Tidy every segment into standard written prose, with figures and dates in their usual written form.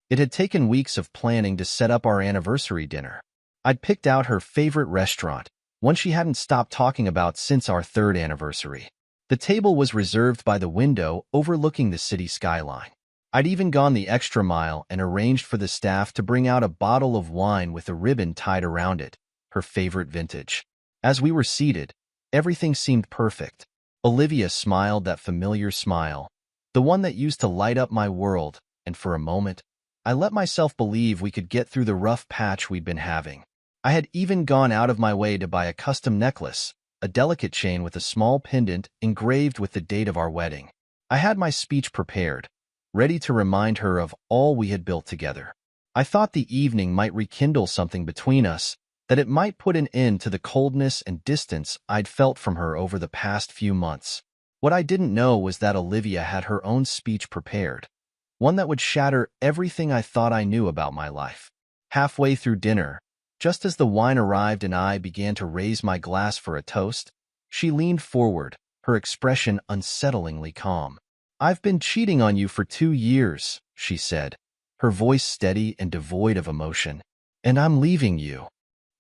It had taken weeks of planning to set up our anniversary dinner. I'd picked out her favorite restaurant, one she hadn't stopped talking about since our third anniversary. The table was reserved by the window overlooking the city skyline. I'd even gone the extra mile and arranged for the staff to bring out a bottle of wine with a ribbon tied around it, her favorite vintage. As we were seated, everything seemed perfect. Olivia smiled that familiar smile, the one that used to light up my world, and for a moment, I let myself believe we could get through the rough patch we'd been having. I had even gone out of my way to buy a custom necklace, a delicate chain with a small pendant engraved with the date of our wedding. I had my speech prepared, ready to remind her of all we had built together. I thought the evening might rekindle something between us, that it might put an end to the coldness and distance I'd felt from her over the past few months. What I didn't know was that Olivia had her own speech prepared, one that would shatter everything I thought I knew about my life. Halfway through dinner, just as the wine arrived and I began to raise my glass for a toast, she leaned forward, her expression unsettlingly calm. "I've been cheating on you for 2 years," she said, her voice steady and devoid of emotion. "And I'm leaving you."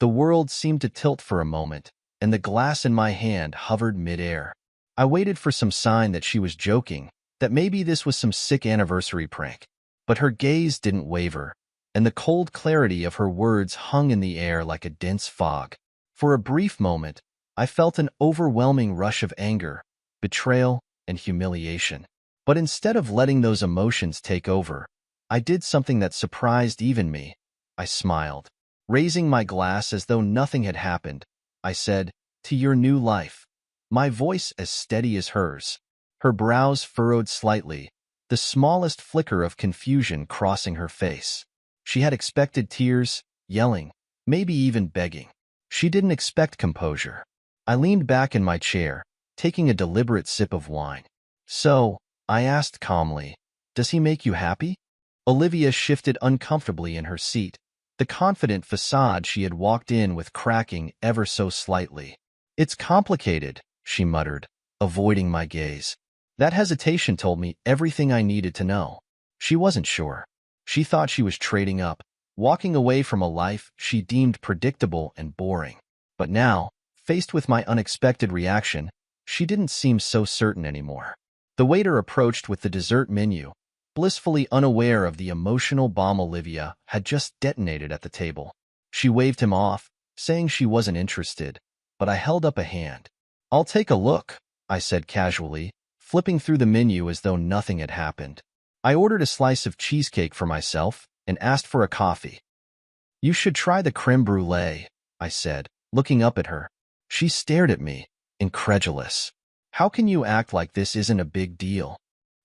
The world seemed to tilt for a moment, and the glass in my hand hovered midair. I waited for some sign that she was joking, that maybe this was some sick anniversary prank. But her gaze didn't waver, and the cold clarity of her words hung in the air like a dense fog. For a brief moment, I felt an overwhelming rush of anger, betrayal, and humiliation. But instead of letting those emotions take over, I did something that surprised even me. I smiled. Raising my glass as though nothing had happened, I said, "To your new life," my voice as steady as hers. Her brows furrowed slightly, the smallest flicker of confusion crossing her face. She had expected tears, yelling, maybe even begging. She didn't expect composure. I leaned back in my chair, taking a deliberate sip of wine. "So," I asked calmly, "does he make you happy?" Olivia shifted uncomfortably in her seat, the confident facade she had walked in with cracking ever so slightly. "It's complicated," she muttered, avoiding my gaze. That hesitation told me everything I needed to know. She wasn't sure. She thought she was trading up, walking away from a life she deemed predictable and boring. But now, faced with my unexpected reaction, she didn't seem so certain anymore. The waiter approached with the dessert menu, blissfully unaware of the emotional bomb Olivia had just detonated at the table. She waved him off, saying she wasn't interested, but I held up a hand. "I'll take a look," I said casually, flipping through the menu as though nothing had happened. I ordered a slice of cheesecake for myself and asked for a coffee. "You should try the creme brulee," I said, looking up at her. She stared at me, incredulous. "How can you act like this isn't a big deal?"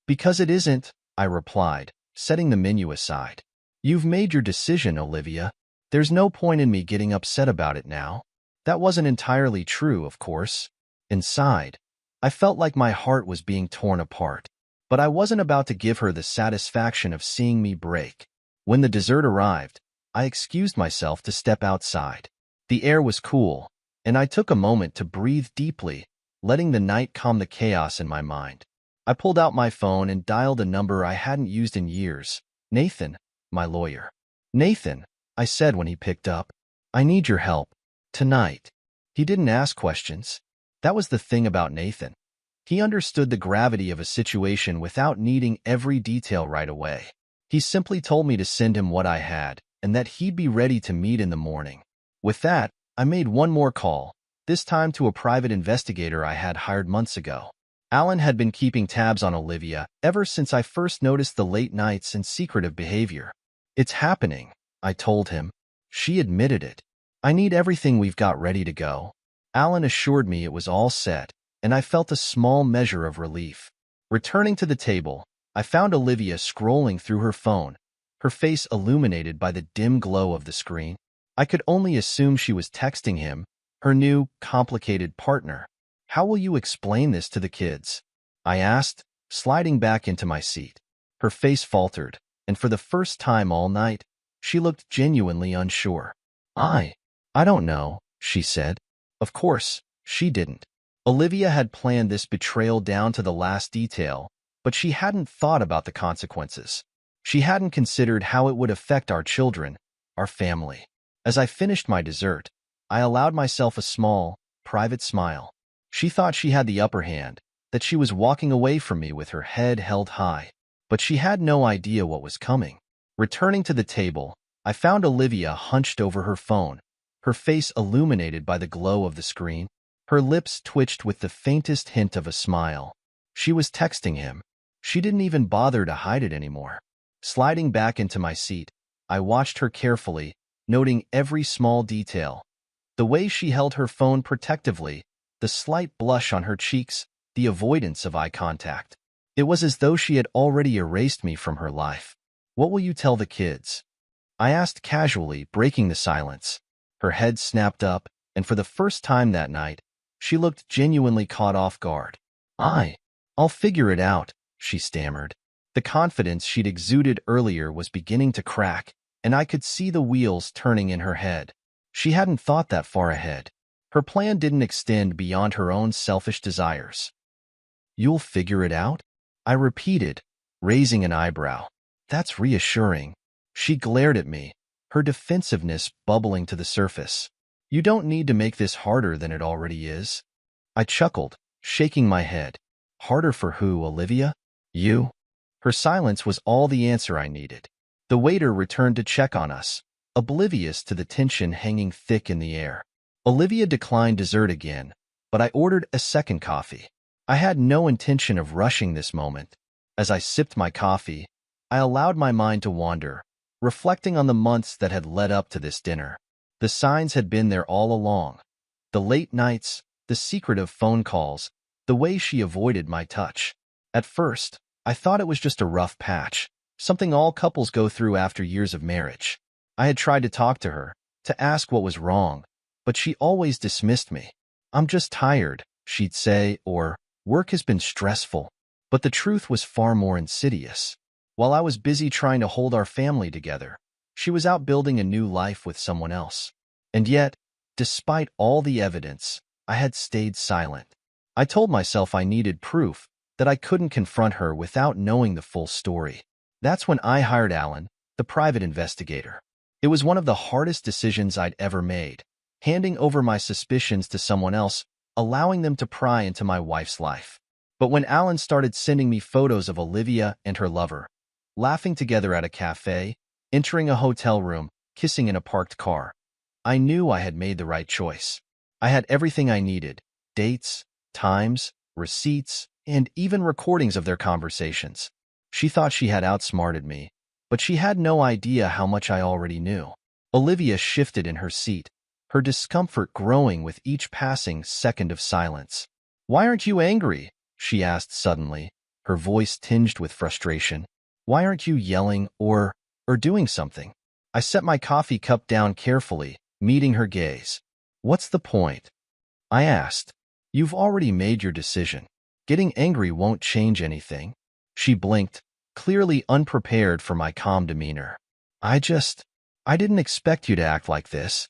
"Because it isn't," I replied, setting the menu aside. "You've made your decision, Olivia. There's no point in me getting upset about it now." That wasn't entirely true, of course. Inside, I felt like my heart was being torn apart. But I wasn't about to give her the satisfaction of seeing me break. When the dessert arrived, I excused myself to step outside. The air was cool, and I took a moment to breathe deeply, letting the night calm the chaos in my mind. I pulled out my phone and dialed a number I hadn't used in years. "Nathan, my lawyer." "Nathan," I said when he picked up. "I need your help. Tonight." He didn't ask questions. That was the thing about Nathan. He understood the gravity of a situation without needing every detail right away. He simply told me to send him what I had, and that he'd be ready to meet in the morning. With that, I made one more call, this time to a private investigator I had hired months ago. Alan had been keeping tabs on Olivia ever since I first noticed the late nights and secretive behavior. "It's happening," I told him. She admitted it. "I need everything we've got ready to go." Alan assured me it was all set, and I felt a small measure of relief. Returning to the table, I found Olivia scrolling through her phone, her face illuminated by the dim glow of the screen. I could only assume she was texting him, her new, complicated partner. "How will you explain this to the kids?" I asked, sliding back into my seat. Her face faltered, and for the first time all night, she looked genuinely unsure. I don't know," she said. Of course, she didn't. Olivia had planned this betrayal down to the last detail, but she hadn't thought about the consequences. She hadn't considered how it would affect our children, our family. As I finished my dessert, I allowed myself a small, private smile. She thought she had the upper hand, that she was walking away from me with her head held high. But she had no idea what was coming. Returning to the table, I found Olivia hunched over her phone, her face illuminated by the glow of the screen. Her lips twitched with the faintest hint of a smile. She was texting him. She didn't even bother to hide it anymore. Sliding back into my seat, I watched her carefully, noting every small detail. The way she held her phone protectively, the slight blush on her cheeks, the avoidance of eye contact. It was as though she had already erased me from her life. "What will you tell the kids?" I asked casually, breaking the silence. Her head snapped up, and for the first time that night, she looked genuinely caught off guard. I'll figure it out," she stammered. The confidence she'd exuded earlier was beginning to crack, and I could see the wheels turning in her head. She hadn't thought that far ahead. Her plan didn't extend beyond her own selfish desires. "You'll figure it out?" I repeated, raising an eyebrow. "That's reassuring." She glared at me, her defensiveness bubbling to the surface. "You don't need to make this harder than it already is." I chuckled, shaking my head. "Harder for who, Olivia? You?" Her silence was all the answer I needed. The waiter returned to check on us, oblivious to the tension hanging thick in the air. Olivia declined dessert again, but I ordered a second coffee. I had no intention of rushing this moment. As I sipped my coffee, I allowed my mind to wander, reflecting on the months that had led up to this dinner. The signs had been there all along. The late nights, the secretive phone calls, the way she avoided my touch. At first, I thought it was just a rough patch, something all couples go through after years of marriage. I had tried to talk to her, to ask what was wrong, but she always dismissed me. "I'm just tired," she'd say, or "Work has been stressful." But the truth was far more insidious. While I was busy trying to hold our family together, she was out building a new life with someone else. And yet, despite all the evidence, I had stayed silent. I told myself I needed proof, that I couldn't confront her without knowing the full story. That's when I hired Alan, the private investigator. It was one of the hardest decisions I'd ever made, handing over my suspicions to someone else, allowing them to pry into my wife's life. But when Alan started sending me photos of Olivia and her lover, laughing together at a cafe, entering a hotel room, kissing in a parked car, I knew I had made the right choice. I had everything I needed: dates, times, receipts, and even recordings of their conversations. She thought she had outsmarted me, but she had no idea how much I already knew. Olivia shifted in her seat, her discomfort growing with each passing second of silence. "Why aren't you angry?" she asked suddenly, her voice tinged with frustration. "Why aren't you yelling or doing something?" I set my coffee cup down carefully, meeting her gaze. "What's the point?" I asked. "You've already made your decision. Getting angry won't change anything." She blinked, clearly unprepared for my calm demeanor. I didn't expect you to act like this."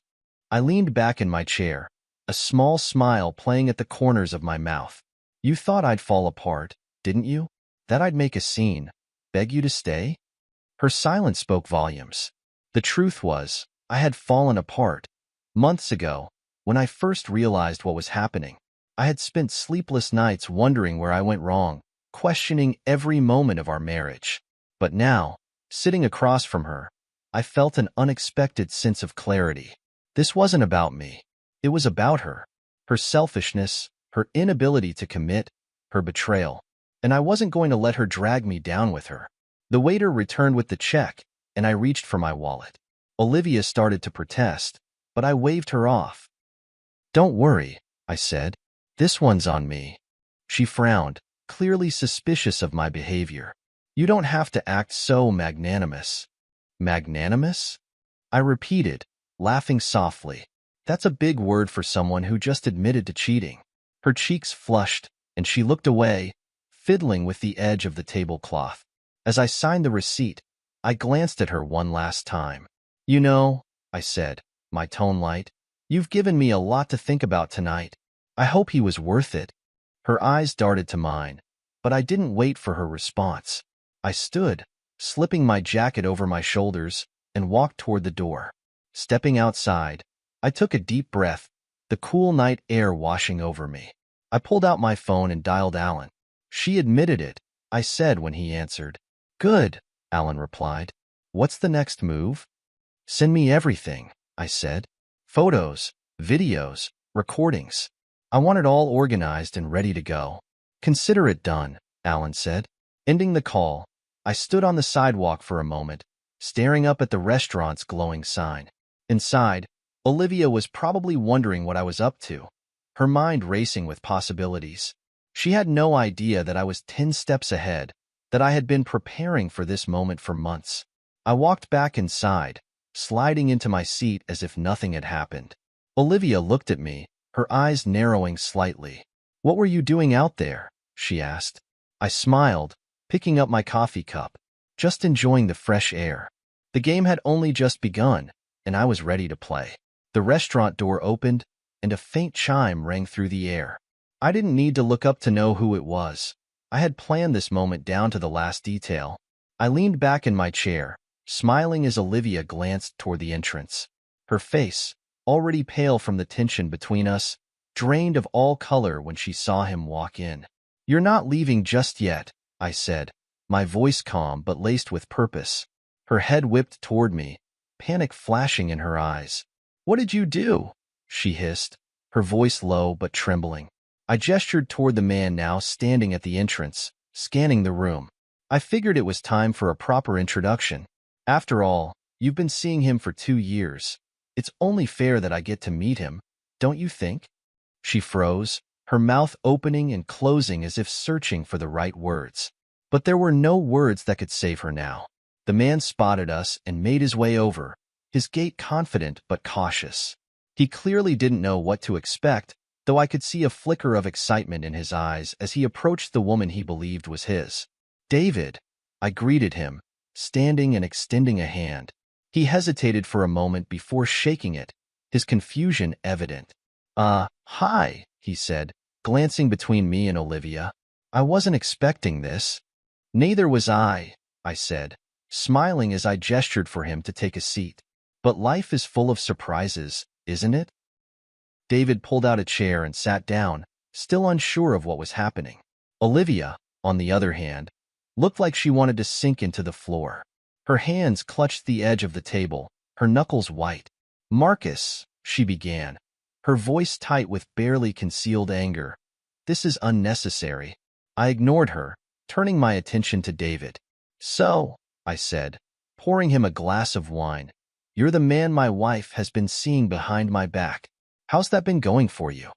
I leaned back in my chair, a small smile playing at the corners of my mouth. "You thought I'd fall apart, didn't you? That I'd make a scene, beg you to stay?" Her silence spoke volumes. The truth was, I had fallen apart. Months ago, when I first realized what was happening, I had spent sleepless nights wondering where I went wrong, questioning every moment of our marriage. But now, sitting across from her, I felt an unexpected sense of clarity. This wasn't about me. It was about her. Her selfishness, her inability to commit, her betrayal. And I wasn't going to let her drag me down with her. The waiter returned with the check, and I reached for my wallet. Olivia started to protest, but I waved her off. "Don't worry," I said. "This one's on me." She frowned, clearly suspicious of my behavior. "You don't have to act so magnanimous." "Magnanimous?" I repeated, laughing softly. That's a big word for someone who just admitted to cheating. Her cheeks flushed, and she looked away, fiddling with the edge of the tablecloth. As I signed the receipt, I glanced at her one last time. "You know," I said, my tone light, "you've given me a lot to think about tonight. I hope he was worth it." Her eyes darted to mine, but I didn't wait for her response. I stood, slipping my jacket over my shoulders, and walked toward the door. Stepping outside, I took a deep breath, the cool night air washing over me. I pulled out my phone and dialed Alan. She admitted it, I said when he answered. Good, Alan replied. What's the next move? Send me everything, I said. Photos, videos, recordings. I want it all organized and ready to go. Consider it done, Alan said. Ending the call, I stood on the sidewalk for a moment, staring up at the restaurant's glowing sign. Inside, Olivia was probably wondering what I was up to, her mind racing with possibilities. She had no idea that I was 10 steps ahead, that I had been preparing for this moment for months. I walked back inside, sliding into my seat as if nothing had happened. Olivia looked at me, her eyes narrowing slightly. What were you doing out there? She asked. I smiled, picking up my coffee cup, just enjoying the fresh air. The game had only just begun, and I was ready to play. The restaurant door opened, and a faint chime rang through the air. I didn't need to look up to know who it was. I had planned this moment down to the last detail. I leaned back in my chair, smiling as Olivia glanced toward the entrance. Her face, already pale from the tension between us, drained of all color when she saw him walk in. You're not leaving just yet, I said, my voice calm but laced with purpose. Her head whipped toward me, panic flashing in her eyes. What did you do? She hissed, her voice low but trembling. I gestured toward the man now standing at the entrance, scanning the room. I figured it was time for a proper introduction. After all, you've been seeing him for 2 years. It's only fair that I get to meet him, don't you think? She froze, her mouth opening and closing as if searching for the right words. But there were no words that could save her now. The man spotted us and made his way over, his gait confident but cautious. He clearly didn't know what to expect, though I could see a flicker of excitement in his eyes as he approached the woman he believed was his. David, I greeted him, standing and extending a hand. He hesitated for a moment before shaking it, his confusion evident. Hi, he said, glancing between me and Olivia. I wasn't expecting this. Neither was I said, smiling as I gestured for him to take a seat. But life is full of surprises, isn't it? David pulled out a chair and sat down, still unsure of what was happening. Olivia, on the other hand, looked like she wanted to sink into the floor. Her hands clutched the edge of the table, her knuckles white. Marcus, she began, her voice tight with barely concealed anger. This is unnecessary. I ignored her, turning my attention to David. So, I said, pouring him a glass of wine, you're the man my wife has been seeing behind my back. How's that been going for you?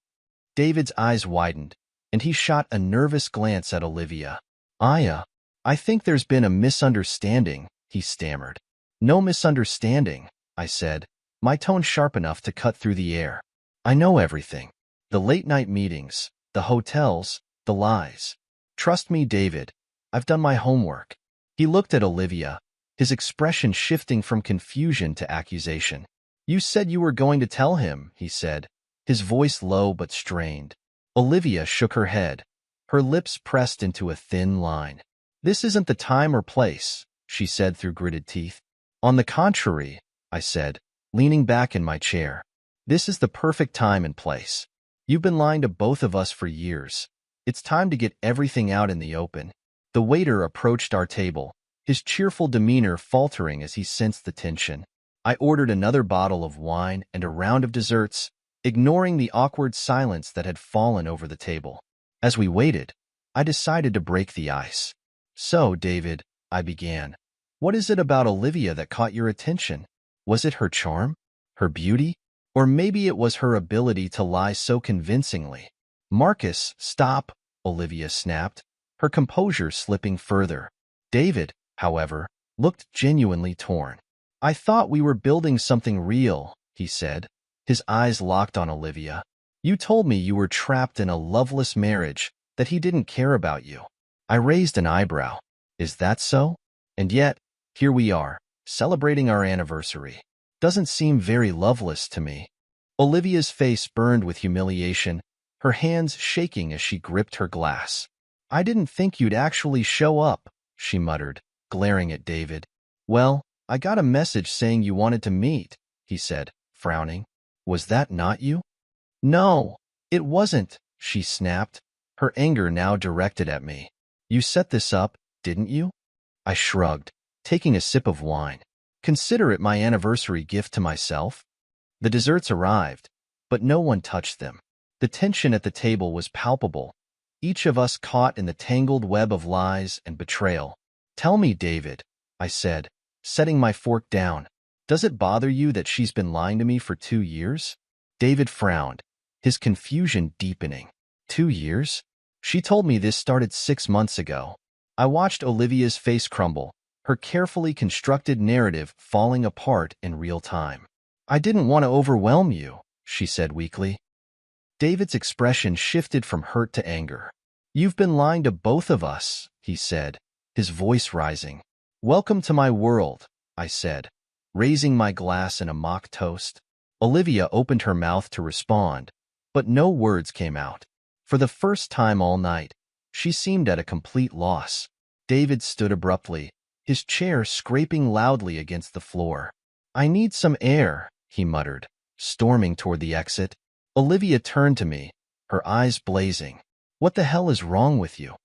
David's eyes widened, and he shot a nervous glance at Olivia. I think there's been a misunderstanding, he stammered. No misunderstanding, I said, my tone sharp enough to cut through the air. I know everything. The late-night meetings, the hotels, the lies. Trust me, David, I've done my homework. He looked at Olivia, his expression shifting from confusion to accusation. You said you were going to tell him, he said, his voice low but strained. Olivia shook her head, her lips pressed into a thin line. This isn't the time or place, she said through gritted teeth. On the contrary, I said, leaning back in my chair. This is the perfect time and place. You've been lying to both of us for years. It's time to get everything out in the open. The waiter approached our table, his cheerful demeanor faltering as he sensed the tension. I ordered another bottle of wine and a round of desserts, ignoring the awkward silence that had fallen over the table. As we waited, I decided to break the ice. So, David, I began, what is it about Olivia that caught your attention? Was it her charm? Her beauty? Or maybe it was her ability to lie so convincingly? Marcus, stop, Olivia snapped, her composure slipping further. David, however, looked genuinely torn. I thought we were building something real, he said, his eyes locked on Olivia. You told me you were trapped in a loveless marriage, that he didn't care about you. I raised an eyebrow. Is that so? And yet, here we are, celebrating our anniversary. Doesn't seem very loveless to me. Olivia's face burned with humiliation, her hands shaking as she gripped her glass. I didn't think you'd actually show up, she muttered, glaring at David. Well, I got a message saying you wanted to meet, he said, frowning. Was that not you? No, it wasn't, she snapped, her anger now directed at me. You set this up, didn't you? I shrugged, taking a sip of wine. Consider it my anniversary gift to myself. The desserts arrived, but no one touched them. The tension at the table was palpable, each of us caught in the tangled web of lies and betrayal. Tell me, David, I said, setting my fork down. Does it bother you that she's been lying to me for 2 years? David frowned, his confusion deepening. 2 years? She told me this started 6 months ago. I watched Olivia's face crumble, her carefully constructed narrative falling apart in real time. I didn't want to overwhelm you, she said weakly. David's expression shifted from hurt to anger. You've been lying to both of us, he said, his voice rising. Welcome to my world, I said, raising my glass in a mock toast. Olivia opened her mouth to respond, but no words came out. For the first time all night, she seemed at a complete loss. David stood abruptly, his chair scraping loudly against the floor. I need some air, he muttered, storming toward the exit. Olivia turned to me, her eyes blazing. What the hell is wrong with you?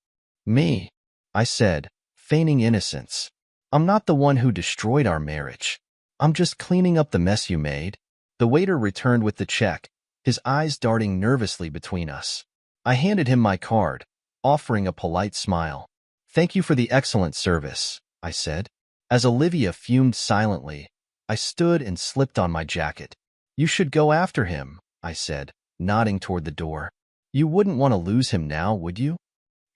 Me, I said, feigning innocence. I'm not the one who destroyed our marriage. I'm just cleaning up the mess you made. The waiter returned with the check, his eyes darting nervously between us. I handed him my card, offering a polite smile. Thank you for the excellent service, I said. As Olivia fumed silently, I stood and slipped on my jacket. You should go after him, I said, nodding toward the door. You wouldn't want to lose him now, would you?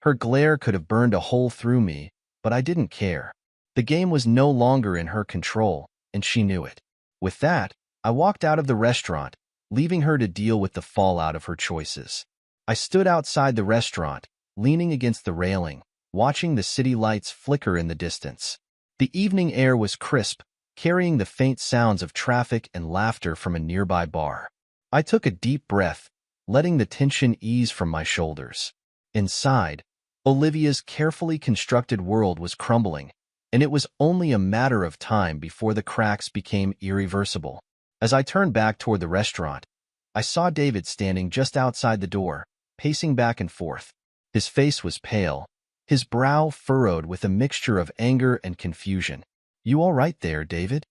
Her glare could have burned a hole through me, but I didn't care. The game was no longer in her control, and she knew it. With that, I walked out of the restaurant, leaving her to deal with the fallout of her choices. I stood outside the restaurant, leaning against the railing, watching the city lights flicker in the distance. The evening air was crisp, carrying the faint sounds of traffic and laughter from a nearby bar. I took a deep breath, letting the tension ease from my shoulders. Inside, Olivia's carefully constructed world was crumbling, and it was only a matter of time before the cracks became irreversible. As I turned back toward the restaurant, I saw David standing just outside the door, pacing back and forth. His face was pale, his brow furrowed with a mixture of anger and confusion. You all right there, David?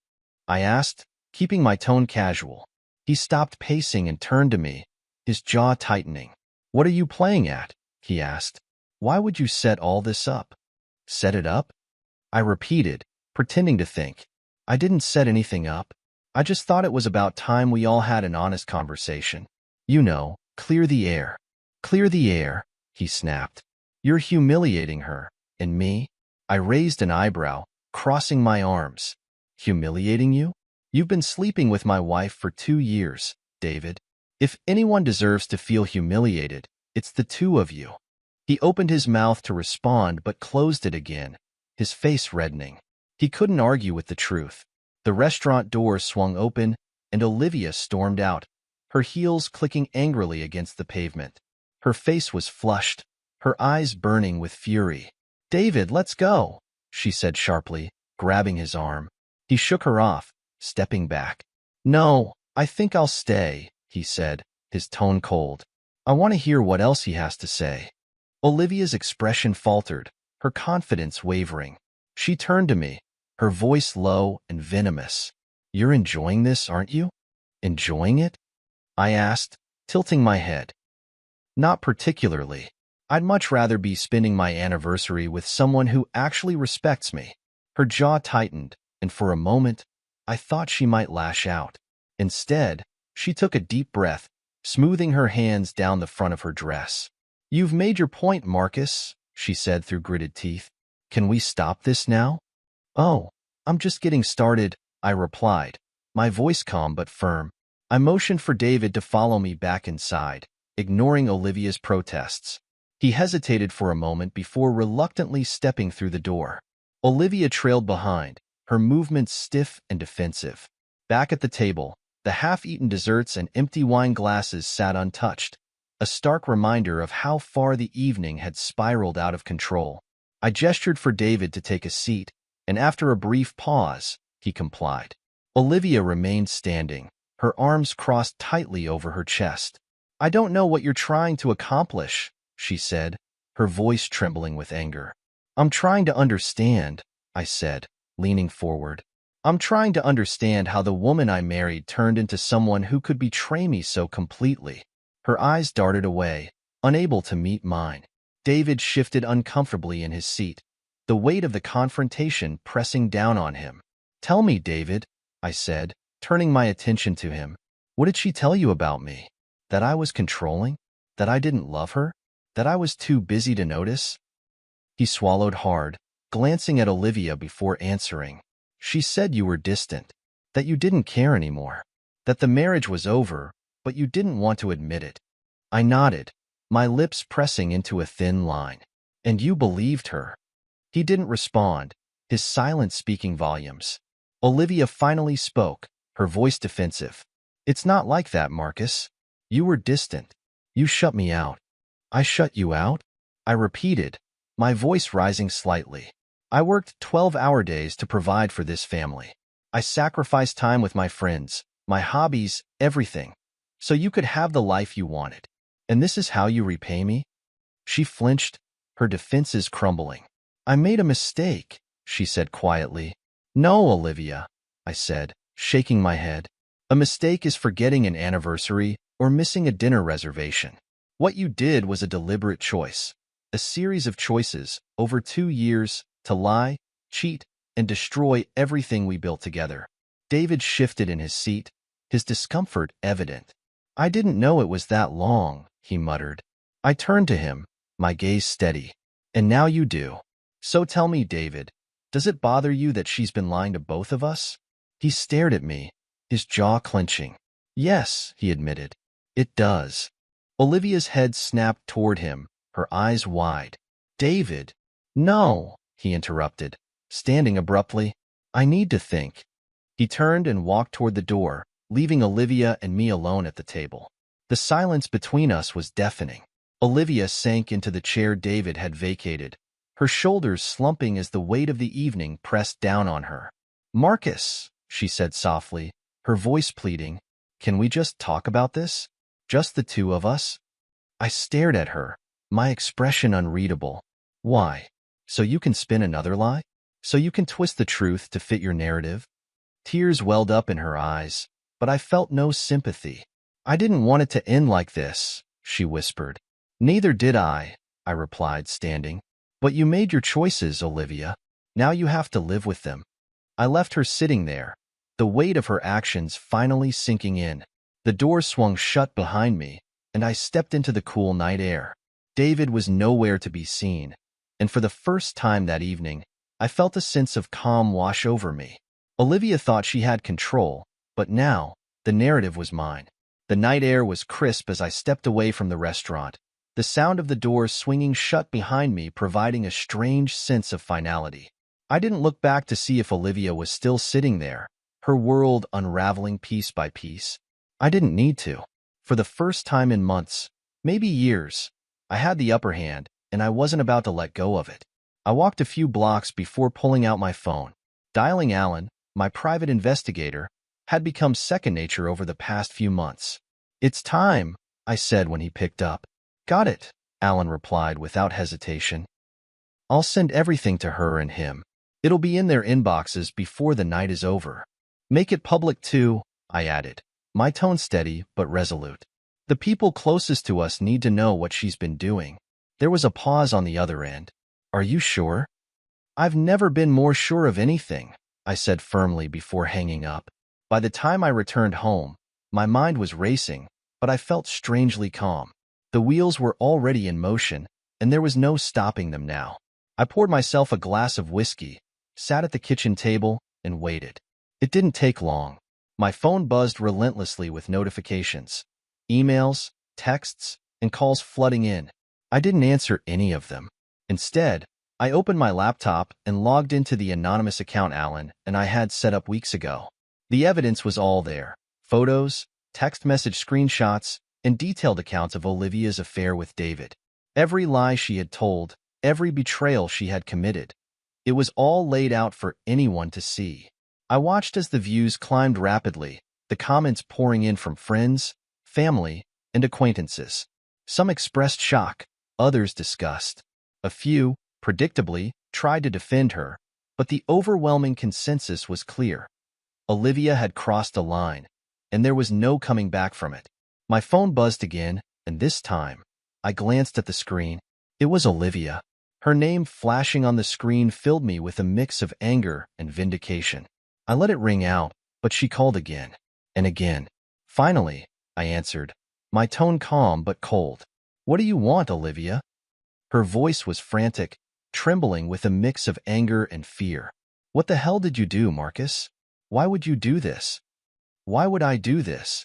I asked, keeping my tone casual. He stopped pacing and turned to me, his jaw tightening. What are you playing at? He asked. Why would you set all this up? Set it up? I repeated, pretending to think. I didn't set anything up. I just thought it was about time we all had an honest conversation. You know, clear the air. Clear the air, he snapped. You're humiliating her. And me? I raised an eyebrow, crossing my arms. Humiliating you? You've been sleeping with my wife for 2 years, David. If anyone deserves to feel humiliated, it's the two of you. He opened his mouth to respond but closed it again, his face reddening. He couldn't argue with the truth. The restaurant door swung open, and Olivia stormed out, her heels clicking angrily against the pavement. Her face was flushed, her eyes burning with fury. David, let's go, she said sharply, grabbing his arm. He shook her off, stepping back. No, I think I'll stay, he said, his tone cold. I want to hear what else he has to say. Olivia's expression faltered, her confidence wavering. She turned to me, her voice low and venomous. You're enjoying this, aren't you? Enjoying it? I asked, tilting my head. Not particularly. I'd much rather be spending my anniversary with someone who actually respects me. Her jaw tightened, and for a moment, I thought she might lash out. Instead, she took a deep breath, smoothing her hands down the front of her dress. You've made your point, Marcus, she said through gritted teeth. Can we stop this now? Oh, I'm just getting started, I replied, my voice calm but firm. I motioned for David to follow me back inside, ignoring Olivia's protests. He hesitated for a moment before reluctantly stepping through the door. Olivia trailed behind, her movements stiff and defensive. Back at the table, the half-eaten desserts and empty wine glasses sat untouched, a stark reminder of how far the evening had spiraled out of control. I gestured for David to take a seat, and after a brief pause, he complied. Olivia remained standing, her arms crossed tightly over her chest. I don't know what you're trying to accomplish, she said, her voice trembling with anger. I'm trying to understand, I said, leaning forward. I'm trying to understand how the woman I married turned into someone who could betray me so completely. Her eyes darted away, unable to meet mine. David shifted uncomfortably in his seat, the weight of the confrontation pressing down on him. Tell me, David, I said, turning my attention to him. What did she tell you about me? That I was controlling? That I didn't love her? That I was too busy to notice? He swallowed hard, glancing at Olivia before answering. She said you were distant, that you didn't care anymore, that the marriage was over, but you didn't want to admit it. I nodded, my lips pressing into a thin line. And you believed her. He didn't respond, his silence speaking volumes. Olivia finally spoke, her voice defensive. It's not like that, Marcus. You were distant. You shut me out. I shut you out? I repeated, my voice rising slightly. I worked 12-hour days to provide for this family. I sacrificed time with my friends, my hobbies, everything, so you could have the life you wanted. And this is how you repay me? She flinched, her defenses crumbling. I made a mistake, she said quietly. No, Olivia, I said, shaking my head. A mistake is forgetting an anniversary or missing a dinner reservation. What you did was a deliberate choice, a series of choices over 2 years to lie, cheat, and destroy everything we built together. David shifted in his seat, his discomfort evident. I didn't know it was that long, he muttered. I turned to him, my gaze steady. And now you do. So tell me, David, does it bother you that she's been lying to both of us? He stared at me, his jaw clenching. Yes, he admitted. It does. Olivia's head snapped toward him, her eyes wide. David. No, he interrupted, standing abruptly. I need to think. He turned and walked toward the door, leaving Olivia and me alone at the table. The silence between us was deafening. Olivia sank into the chair David had vacated, her shoulders slumping as the weight of the evening pressed down on her. Marcus, she said softly, her voice pleading, can we just talk about this? Just the two of us? I stared at her, my expression unreadable. Why? So you can spin another lie? So you can twist the truth to fit your narrative? Tears welled up in her eyes, but I felt no sympathy. I didn't want it to end like this, she whispered. Neither did I replied, standing. But you made your choices, Olivia. Now you have to live with them. I left her sitting there, the weight of her actions finally sinking in. The door swung shut behind me, and I stepped into the cool night air. David was nowhere to be seen, and for the first time that evening, I felt a sense of calm wash over me. Olivia thought she had control, but now, the narrative was mine. The night air was crisp as I stepped away from the restaurant, the sound of the door swinging shut behind me providing a strange sense of finality. I didn't look back to see if Olivia was still sitting there, her world unraveling piece by piece. I didn't need to. For the first time in months, maybe years, I had the upper hand, and I wasn't about to let go of it. I walked a few blocks before pulling out my phone. Dialing Alan, my private investigator, had become second nature over the past few months. It's time, I said when he picked up. Got it, Alan replied without hesitation. I'll send everything to her and him. It'll be in their inboxes before the night is over. Make it public too, I added, my tone steady but resolute. The people closest to us need to know what she's been doing. There was a pause on the other end. Are you sure? I've never been more sure of anything, I said firmly before hanging up. By the time I returned home, my mind was racing, but I felt strangely calm. The wheels were already in motion, and there was no stopping them now. I poured myself a glass of whiskey, sat at the kitchen table, and waited. It didn't take long. My phone buzzed relentlessly with notifications, emails, texts, and calls flooding in. I didn't answer any of them. Instead, I opened my laptop and logged into the anonymous account Alan and I had set up weeks ago. The evidence was all there. Photos, text message screenshots, and detailed accounts of Olivia's affair with David. Every lie she had told, every betrayal she had committed. It was all laid out for anyone to see. I watched as the views climbed rapidly, the comments pouring in from friends, family, and acquaintances. Some expressed shock, others disgust. A few, predictably, tried to defend her, but the overwhelming consensus was clear. Olivia had crossed a line, and there was no coming back from it. My phone buzzed again, and this time, I glanced at the screen. It was Olivia. Her name flashing on the screen filled me with a mix of anger and vindication. I let it ring out, but she called again and again. Finally, I answered, my tone calm but cold. "What do you want, Olivia?" Her voice was frantic, trembling with a mix of anger and fear. "What the hell did you do, Marcus? Why would you do this?" "Why would I do this?"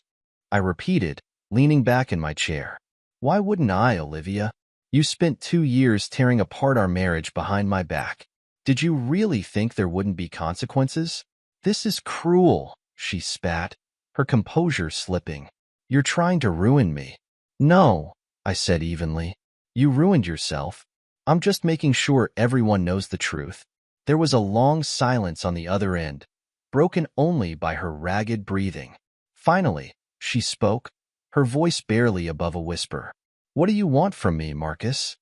I repeated, leaning back in my chair. "Why wouldn't I, Olivia? You spent 2 years tearing apart our marriage behind my back. Did you really think there wouldn't be consequences? This is cruel," she spat, her composure slipping. "You're trying to ruin me." "No," I said evenly. "You ruined yourself. I'm just making sure everyone knows the truth." There was a long silence on the other end, broken only by her ragged breathing. Finally, she spoke, her voice barely above a whisper. "What do you want from me, Marcus?"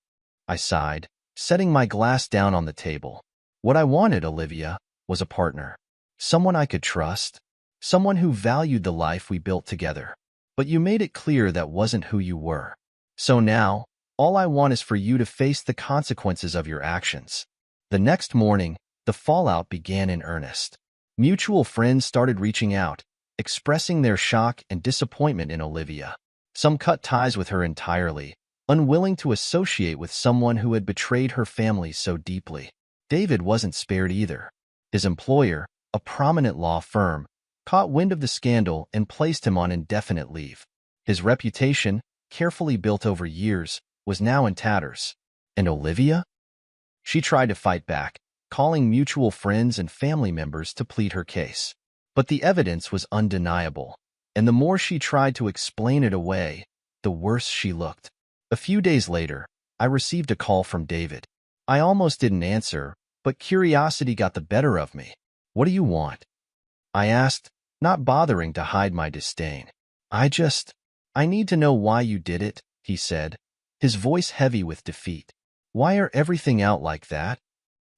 I sighed, setting my glass down on the table. What I wanted, Olivia, was a partner. Someone I could trust. Someone who valued the life we built together. But you made it clear that wasn't who you were. So now, all I want is for you to face the consequences of your actions. The next morning, the fallout began in earnest. Mutual friends started reaching out, expressing their shock and disappointment in Olivia. Some cut ties with her entirely, unwilling to associate with someone who had betrayed her family so deeply. David wasn't spared either. His employer, a prominent law firm, caught wind of the scandal and placed him on indefinite leave. His reputation, carefully built over years, was now in tatters. And Olivia? She tried to fight back, calling mutual friends and family members to plead her case. But the evidence was undeniable, and the more she tried to explain it away, the worse she looked. A few days later, I received a call from David. I almost didn't answer, but curiosity got the better of me. "What do you want?" I asked, not bothering to hide my disdain. I need to know why you did it," he said, his voice heavy with defeat. "Why are everything out like that?"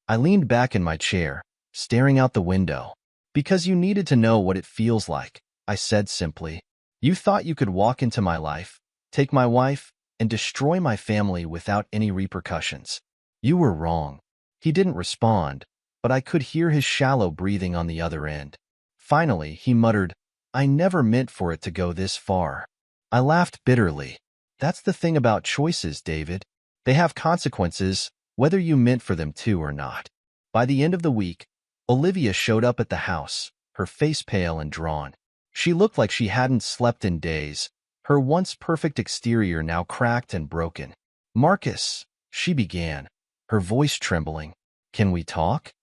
I leaned back in my chair, staring out the window. "Because you needed to know what it feels like," I said simply. "You thought you could walk into my life, take my wife, and destroy my family without any repercussions. You were wrong." He didn't respond, but I could hear his shallow breathing on the other end. Finally, he muttered, "I never meant for it to go this far." I laughed bitterly. "That's the thing about choices, David. They have consequences, whether you meant for them to or not." By the end of the week, Olivia showed up at the house, her face pale and drawn. She looked like she hadn't slept in days, her once perfect exterior now cracked and broken. "Marcus," she began, her voice trembling. "Can we talk?"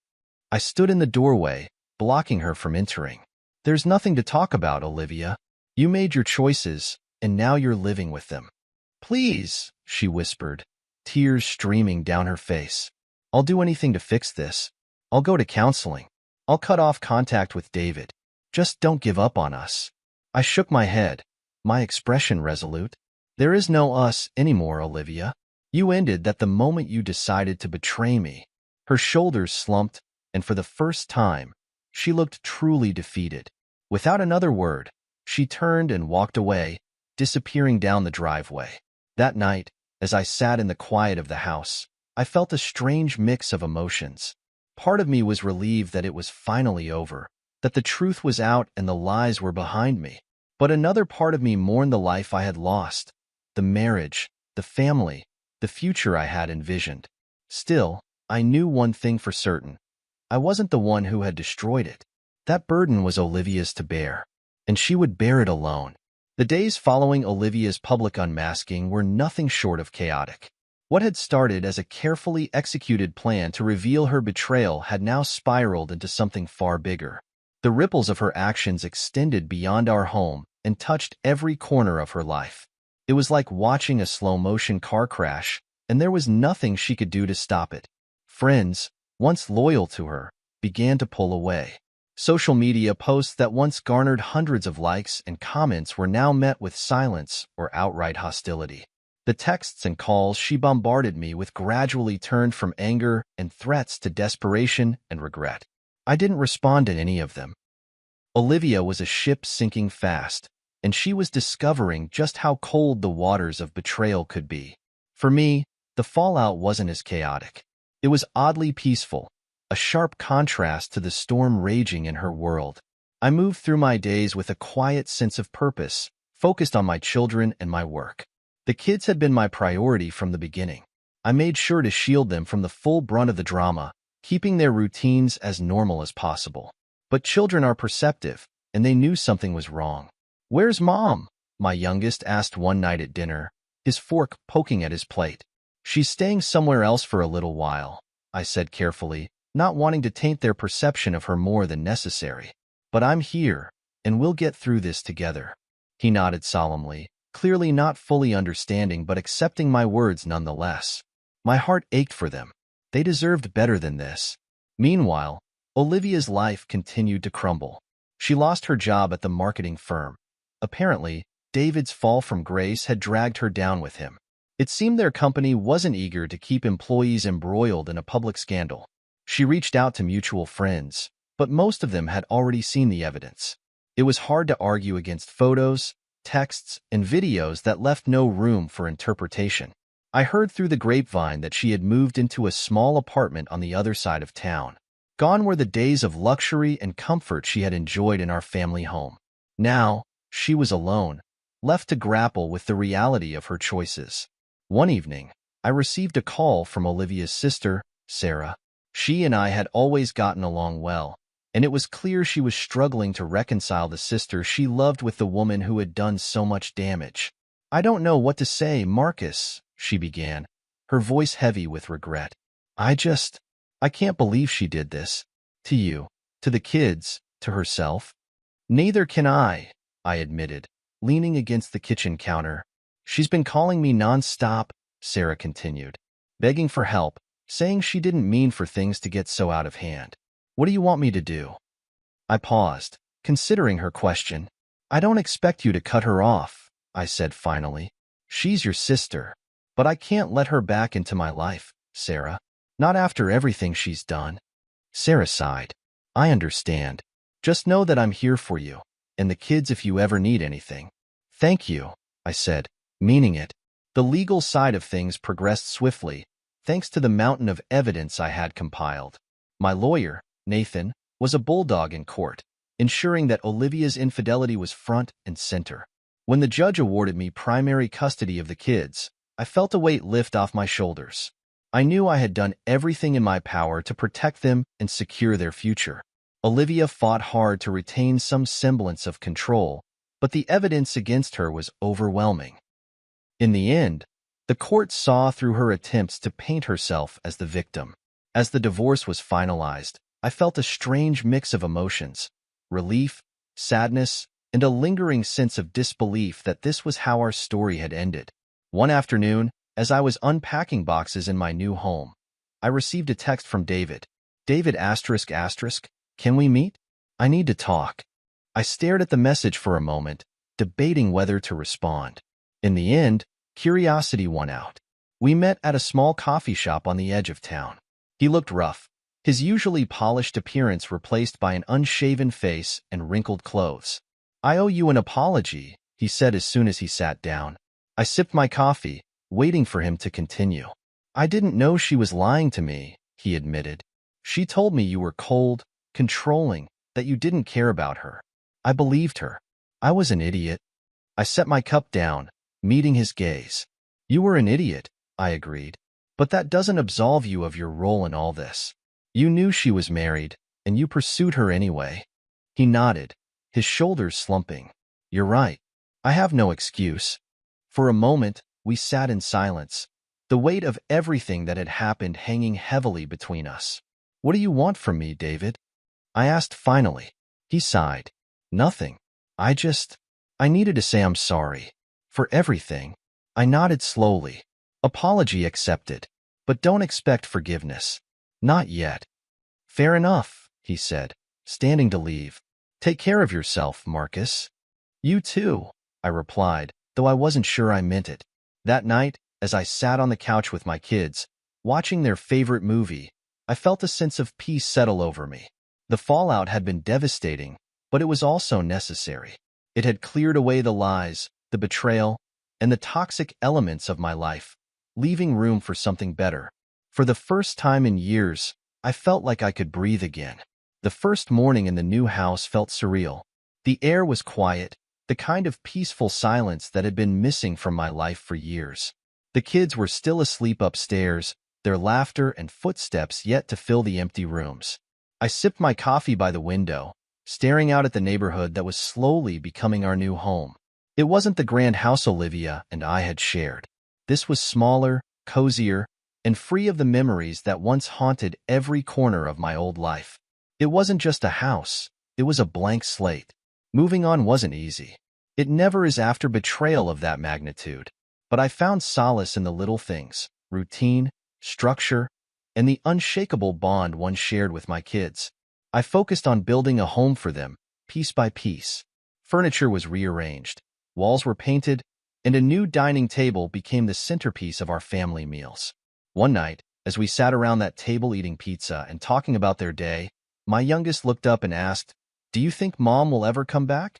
I stood in the doorway, blocking her from entering. "There's nothing to talk about, Olivia. You made your choices, and now you're living with them." "Please," she whispered, tears streaming down her face. "I'll do anything to fix this. I'll go to counseling. I'll cut off contact with David. Just don't give up on us." I shook my head, my expression resolute. "There is no us anymore, Olivia. You ended that the moment you decided to betray me." Her shoulders slumped, and for the first time, she looked truly defeated. Without another word, she turned and walked away, disappearing down the driveway. That night, as I sat in the quiet of the house, I felt a strange mix of emotions. Part of me was relieved that it was finally over, that the truth was out and the lies were behind me. But another part of me mourned the life I had lost, the marriage, the family, the future I had envisioned. Still, I knew one thing for certain. I wasn't the one who had destroyed it. That burden was Olivia's to bear, and she would bear it alone. The days following Olivia's public unmasking were nothing short of chaotic. What had started as a carefully executed plan to reveal her betrayal had now spiraled into something far bigger. The ripples of her actions extended beyond our home and touched every corner of her life. It was like watching a slow-motion car crash, and there was nothing she could do to stop it. Friends, once loyal to her, began to pull away. Social media posts that once garnered hundreds of likes and comments were now met with silence or outright hostility. The texts and calls she bombarded me with gradually turned from anger and threats to desperation and regret. I didn't respond to any of them. Olivia was a ship sinking fast, and she was discovering just how cold the waters of betrayal could be. For me, the fallout wasn't as chaotic. It was oddly peaceful, a sharp contrast to the storm raging in her world. I moved through my days with a quiet sense of purpose, focused on my children and my work. The kids had been my priority from the beginning. I made sure to shield them from the full brunt of the drama, keeping their routines as normal as possible. But children are perceptive, and they knew something was wrong. "Where's Mom?" my youngest asked one night at dinner, his fork poking at his plate. "She's staying somewhere else for a little while," I said carefully, not wanting to taint their perception of her more than necessary. "But I'm here, and we'll get through this together." He nodded solemnly, clearly not fully understanding but accepting my words nonetheless. My heart ached for them. They deserved better than this. Meanwhile, Olivia's life continued to crumble. She lost her job at the marketing firm. Apparently, David's fall from grace had dragged her down with him. It seemed their company wasn't eager to keep employees embroiled in a public scandal. She reached out to mutual friends, but most of them had already seen the evidence. It was hard to argue against photos, texts, and videos that left no room for interpretation. I heard through the grapevine that she had moved into a small apartment on the other side of town. Gone were the days of luxury and comfort she had enjoyed in our family home. Now, she was alone, left to grapple with the reality of her choices. One evening, I received a call from Olivia's sister, Sarah. She and I had always gotten along well, and it was clear she was struggling to reconcile the sister she loved with the woman who had done so much damage. "I don't know what to say, Marcus," she began, her voice heavy with regret. I can't believe she did this. To you, to the kids, to herself." "Neither can I admitted, leaning against the kitchen counter. "She's been calling me non-stop," Sarah continued, begging for help, saying she didn't mean for things to get so out of hand. "What do you want me to do?" I paused, considering her question. "I don't expect you to cut her off," I said finally. "She's your sister, but I can't let her back into my life, Sarah. Not after everything she's done." Sarah sighed. "I understand. Just know that I'm here for you, and the kids if you ever need anything." "Thank you," I said, meaning it. The legal side of things progressed swiftly, thanks to the mountain of evidence I had compiled. My lawyer, Nathan, was a bulldog in court, ensuring that Olivia's infidelity was front and center. When the judge awarded me primary custody of the kids, I felt a weight lift off my shoulders. I knew I had done everything in my power to protect them and secure their future. Olivia fought hard to retain some semblance of control, but the evidence against her was overwhelming. In the end, the court saw through her attempts to paint herself as the victim. As the divorce was finalized, I felt a strange mix of emotions: relief, sadness, and a lingering sense of disbelief that this was how our story had ended. One afternoon, as I was unpacking boxes in my new home, I received a text from David. "David ***, can we meet? I need to talk." I stared at the message for a moment, debating whether to respond. In the end, curiosity won out. We met at a small coffee shop on the edge of town. He looked rough, his usually polished appearance replaced by an unshaven face and wrinkled clothes. "I owe you an apology," he said as soon as he sat down. I sipped my coffee, waiting for him to continue. "I didn't know she was lying to me," he admitted. "She told me you were cold, controlling, that you didn't care about her. I believed her. I was an idiot." I set my cup down, meeting his gaze. "You were an idiot," I agreed. "But that doesn't absolve you of your role in all this. You knew she was married, and you pursued her anyway." He nodded, his shoulders slumping. "You're right. I have no excuse." For a moment, we sat in silence, the weight of everything that had happened hanging heavily between us. "What do you want from me, David?" I asked finally. He sighed. "Nothing. I needed to say I'm sorry. For everything." I nodded slowly. "Apology accepted. But don't expect forgiveness." Not yet. Fair enough, he said, standing to leave. Take care of yourself, Marcus. You too, I replied, though I wasn't sure I meant it. That night, as I sat on the couch with my kids, watching their favorite movie, I felt a sense of peace settle over me. The fallout had been devastating, but it was also necessary. It had cleared away the lies, the betrayal, and the toxic elements of my life, leaving room for something better. For the first time in years, I felt like I could breathe again. The first morning in the new house felt surreal. The air was quiet, the kind of peaceful silence that had been missing from my life for years. The kids were still asleep upstairs, their laughter and footsteps yet to fill the empty rooms. I sipped my coffee by the window, staring out at the neighborhood that was slowly becoming our new home. It wasn't the grand house Olivia and I had shared. This was smaller, cozier, and free of the memories that once haunted every corner of my old life. It wasn't just a house, it was a blank slate. Moving on wasn't easy. It never is after betrayal of that magnitude. But I found solace in the little things, routine, structure, and the unshakable bond one shared with my kids. I focused on building a home for them, piece by piece. Furniture was rearranged, walls were painted, and a new dining table became the centerpiece of our family meals. One night, as we sat around that table eating pizza and talking about their day, my youngest looked up and asked, "Do you think Mom will ever come back?"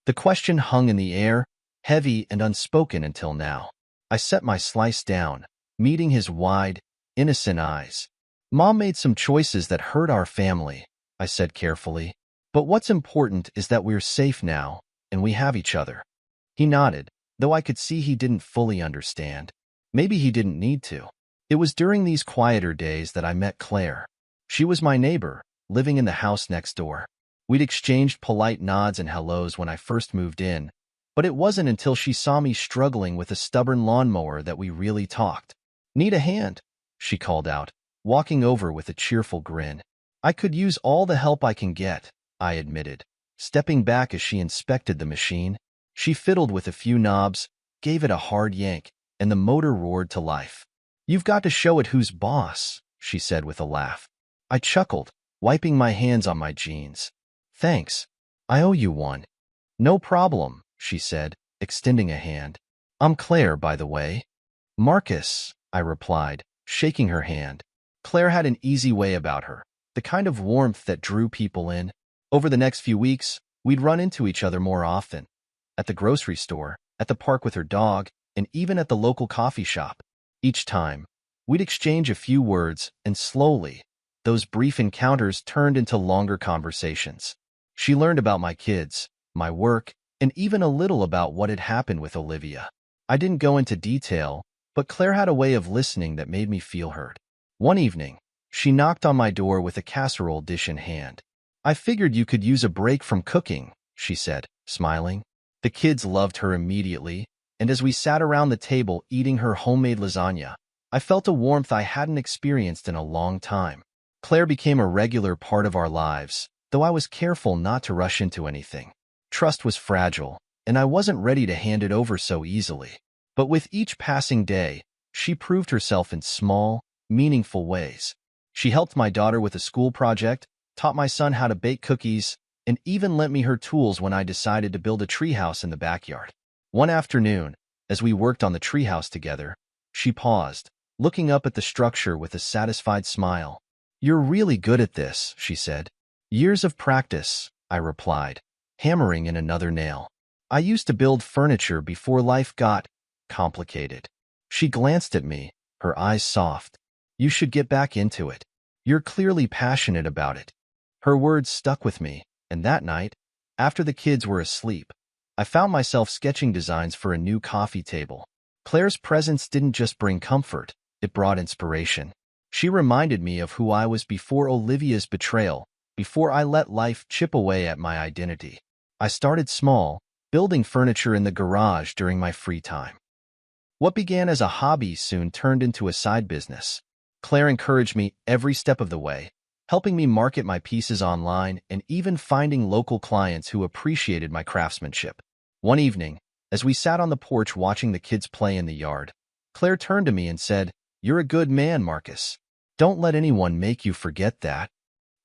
The question hung in the air, heavy and unspoken until now. I set my slice down, meeting his wide, innocent eyes. "Mom made some choices that hurt our family," I said carefully. "But what's important is that we're safe now, and we have each other." He nodded, though I could see he didn't fully understand. Maybe he didn't need to. It was during these quieter days that I met Claire. She was my neighbor, living in the house next door. We'd exchanged polite nods and hellos when I first moved in, but it wasn't until she saw me struggling with a stubborn lawnmower that we really talked. "Need a hand?" she called out, walking over with a cheerful grin. "I could use all the help I can get," I admitted, stepping back as she inspected the machine. She fiddled with a few knobs, gave it a hard yank, and the motor roared to life. "You've got to show it who's boss," she said with a laugh. I chuckled, wiping my hands on my jeans. "Thanks. I owe you one." "No problem," she said, extending a hand. "I'm Claire, by the way." "Marcus," I replied, shaking her hand. Claire had an easy way about her, the kind of warmth that drew people in. Over the next few weeks, we'd run into each other more often. At the grocery store, at the park with her dog, and even at the local coffee shop. Each time, we'd exchange a few words, and slowly, those brief encounters turned into longer conversations. She learned about my kids, my work, and even a little about what had happened with Olivia. I didn't go into detail, but Claire had a way of listening that made me feel heard. One evening, she knocked on my door with a casserole dish in hand. "I figured you could use a break from cooking," she said, smiling. The kids loved her immediately, and as we sat around the table eating her homemade lasagna, I felt a warmth I hadn't experienced in a long time. Claire became a regular part of our lives, though I was careful not to rush into anything. Trust was fragile, and I wasn't ready to hand it over so easily. But with each passing day, she proved herself in small, meaningful ways. She helped my daughter with a school project, taught my son how to bake cookies, and even lent me her tools when I decided to build a treehouse in the backyard. One afternoon, as we worked on the treehouse together, she paused, looking up at the structure with a satisfied smile. "You're really good at this," she said. "Years of practice," I replied, hammering in another nail. "I used to build furniture before life got complicated." She glanced at me, her eyes soft. "You should get back into it. You're clearly passionate about it." Her words stuck with me, and that night, after the kids were asleep, I found myself sketching designs for a new coffee table. Claire's presence didn't just bring comfort, it brought inspiration. She reminded me of who I was before Olivia's betrayal, before I let life chip away at my identity. I started small, building furniture in the garage during my free time. What began as a hobby soon turned into a side business. Claire encouraged me every step of the way, helping me market my pieces online and even finding local clients who appreciated my craftsmanship. One evening, as we sat on the porch watching the kids play in the yard, Claire turned to me and said, "You're a good man, Marcus." Don't let anyone make you forget that.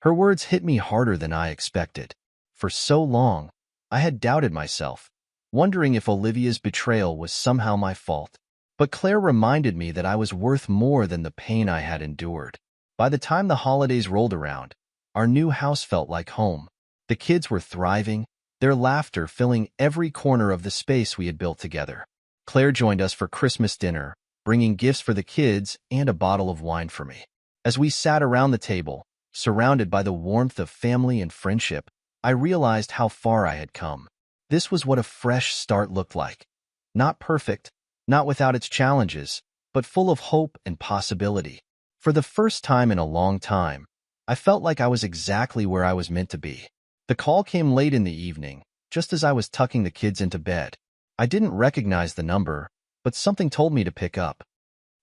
Her words hit me harder than I expected. For so long, I had doubted myself, wondering if Olivia's betrayal was somehow my fault. But Claire reminded me that I was worth more than the pain I had endured. By the time the holidays rolled around, our new house felt like home. The kids were thriving, their laughter filling every corner of the space we had built together. Claire joined us for Christmas dinner, bringing gifts for the kids and a bottle of wine for me. As we sat around the table, surrounded by the warmth of family and friendship, I realized how far I had come. This was what a fresh start looked like. Not perfect, not without its challenges, but full of hope and possibility. For the first time in a long time, I felt like I was exactly where I was meant to be. The call came late in the evening, just as I was tucking the kids into bed. I didn't recognize the number, but something told me to pick up.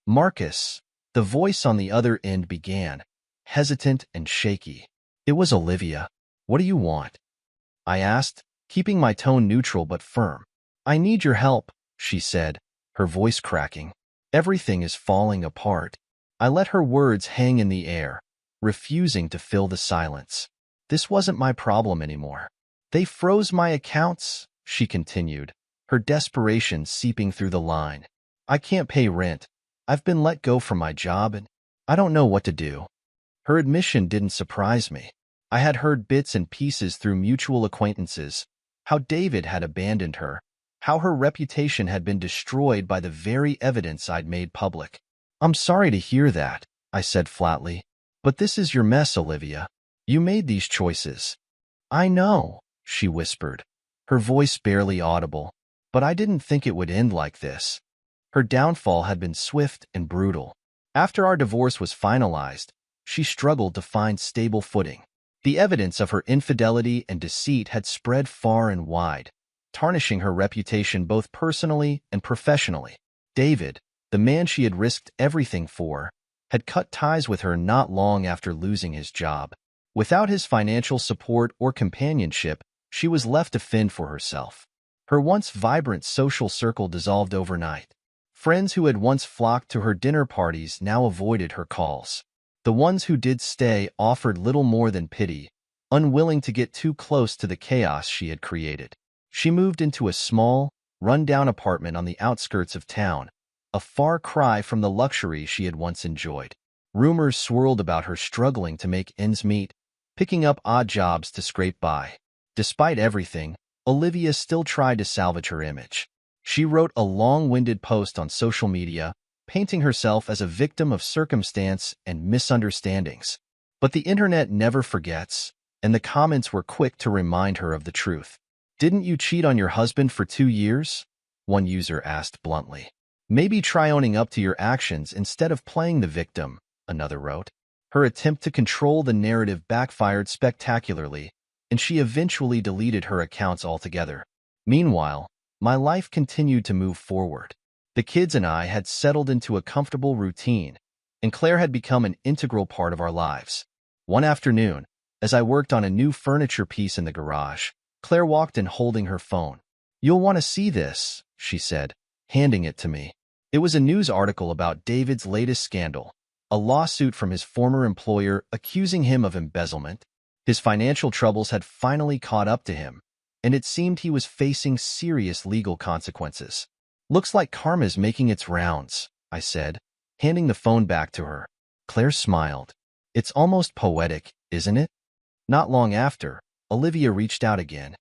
Marcus, the voice on the other end began, hesitant and shaky. It was Olivia. What do you want? I asked, keeping my tone neutral but firm. I need your help, she said, her voice cracking. Everything is falling apart. I let her words hang in the air, refusing to fill the silence. This wasn't my problem anymore. They froze my accounts, she continued, her desperation seeping through the line. I can't pay rent. I've been let go from my job and I don't know what to do. Her admission didn't surprise me. I had heard bits and pieces through mutual acquaintances, how David had abandoned her, how her reputation had been destroyed by the very evidence I'd made public. I'm sorry to hear that, I said flatly. But this is your mess, Olivia. You made these choices. I know, she whispered, her voice barely audible, but I didn't think it would end like this. Her downfall had been swift and brutal. After our divorce was finalized, she struggled to find stable footing. The evidence of her infidelity and deceit had spread far and wide, tarnishing her reputation both personally and professionally. David, the man she had risked everything for, had cut ties with her not long after losing his job. Without his financial support or companionship, she was left to fend for herself. Her once vibrant social circle dissolved overnight. Friends who had once flocked to her dinner parties now avoided her calls. The ones who did stay offered little more than pity, unwilling to get too close to the chaos she had created. She moved into a small, run-down apartment on the outskirts of town, a far cry from the luxury she had once enjoyed. Rumors swirled about her struggling to make ends meet, picking up odd jobs to scrape by. Despite everything, Olivia still tried to salvage her image. She wrote a long-winded post on social media, painting herself as a victim of circumstance and misunderstandings. But the internet never forgets, and the comments were quick to remind her of the truth. Didn't you cheat on your husband for 2 years? One user asked bluntly. Maybe try owning up to your actions instead of playing the victim, another wrote. Her attempt to control the narrative backfired spectacularly, and she eventually deleted her accounts altogether. Meanwhile, my life continued to move forward. The kids and I had settled into a comfortable routine, and Claire had become an integral part of our lives. One afternoon, as I worked on a new furniture piece in the garage, Claire walked in holding her phone. You'll want to see this, she said, handing it to me. It was a news article about David's latest scandal, a lawsuit from his former employer accusing him of embezzlement. His financial troubles had finally caught up to him, and it seemed he was facing serious legal consequences. Looks like karma's making its rounds, I said, handing the phone back to her. Claire smiled. It's almost poetic, isn't it? Not long after, Olivia reached out again,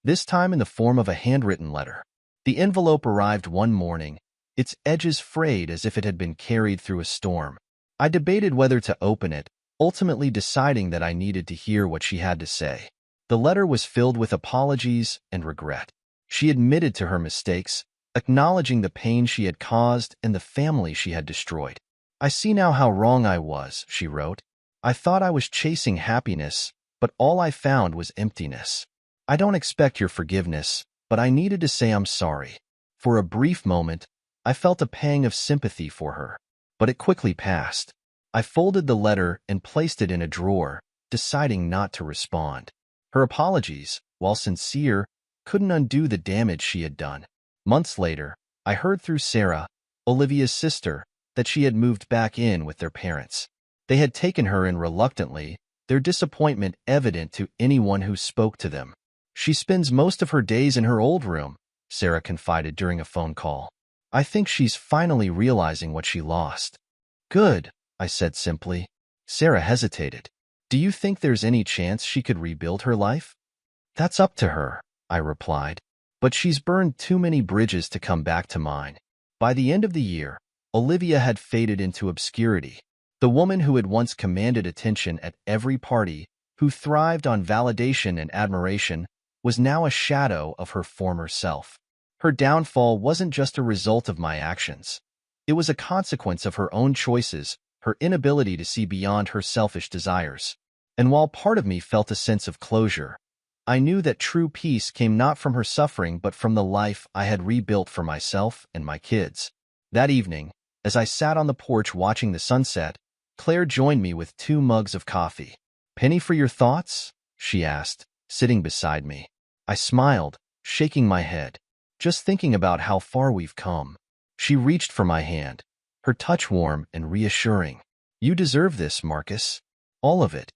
this time in the form of a handwritten letter. The envelope arrived one morning, its edges frayed as if it had been carried through a storm. I debated whether to open it, ultimately deciding that I needed to hear what she had to say. The letter was filled with apologies and regret. She admitted to her mistakes, acknowledging the pain she had caused and the family she had destroyed. I see now how wrong I was, she wrote. I thought I was chasing happiness, but all I found was emptiness. I don't expect your forgiveness, but I needed to say I'm sorry. For a brief moment, I felt a pang of sympathy for her, but it quickly passed. I folded the letter and placed it in a drawer, deciding not to respond. Her apologies, while sincere, couldn't undo the damage she had done. Months later, I heard through Sarah, Olivia's sister, that she had moved back in with their parents. They had taken her in reluctantly, their disappointment evident to anyone who spoke to them. "She spends most of her days in her old room," Sarah confided during a phone call. "I think she's finally realizing what she lost." "Good," I said simply. Sarah hesitated. "Do you think there's any chance she could rebuild her life?" "That's up to her," I replied. "But she's burned too many bridges to come back to mine." By the end of the year, Olivia had faded into obscurity. The woman who had once commanded attention at every party, who thrived on validation and admiration, was now a shadow of her former self. Her downfall wasn't just a result of my actions. It was a consequence of her own choices, her inability to see beyond her selfish desires. And while part of me felt a sense of closure, I knew that true peace came not from her suffering but from the life I had rebuilt for myself and my kids. That evening, as I sat on the porch watching the sunset, Claire joined me with 2 mugs of coffee. "Penny for your thoughts?" she asked, sitting beside me. I smiled, shaking my head. "Just thinking about how far we've come." She reached for my hand, her touch warm and reassuring. "You deserve this, Marcus. All of it."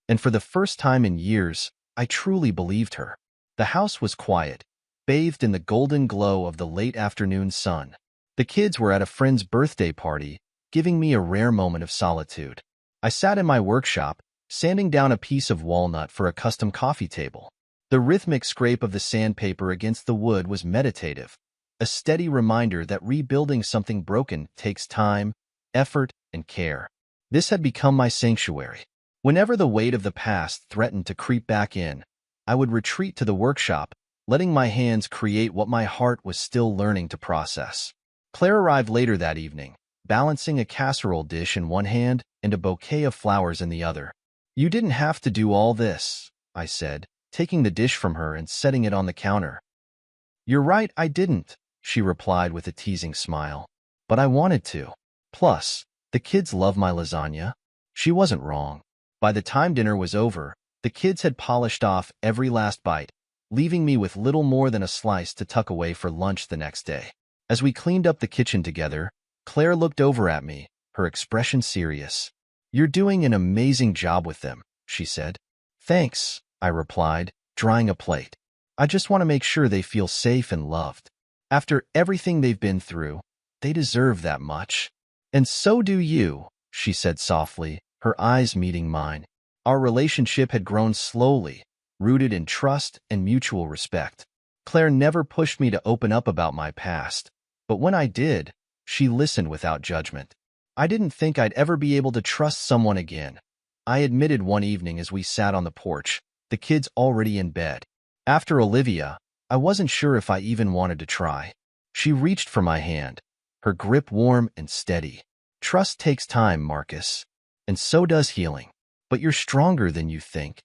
And for the first time in years, I truly believed her. The house was quiet, bathed in the golden glow of the late afternoon sun. The kids were at a friend's birthday party, giving me a rare moment of solitude. I sat in my workshop, sanding down a piece of walnut for a custom coffee table. The rhythmic scrape of the sandpaper against the wood was meditative, a steady reminder that rebuilding something broken takes time, effort, and care. This had become my sanctuary. Whenever the weight of the past threatened to creep back in, I would retreat to the workshop, letting my hands create what my heart was still learning to process. Claire arrived later that evening, balancing a casserole dish in one hand and a bouquet of flowers in the other. "You didn't have to do all this," I said, taking the dish from her and setting it on the counter. "You're right, I didn't," she replied with a teasing smile. "But I wanted to. Plus, the kids love my lasagna." She wasn't wrong. By the time dinner was over, the kids had polished off every last bite, leaving me with little more than a slice to tuck away for lunch the next day. As we cleaned up the kitchen together, Claire looked over at me, her expression serious. "You're doing an amazing job with them," she said. "Thanks," I replied, drying a plate. "I just want to make sure they feel safe and loved. After everything they've been through, they deserve that much." "And so do you," she said softly, her eyes meeting mine. Our relationship had grown slowly, rooted in trust and mutual respect. Claire never pushed me to open up about my past, but when I did, she listened without judgment. I didn't think I'd ever be able to trust someone again, I admitted one evening as we sat on the porch, the kids already in bed. After Olivia, I wasn't sure if I even wanted to try. She reached for my hand, her grip warm and steady. "Trust takes time, Marcus, and so does healing. But you're stronger than you think."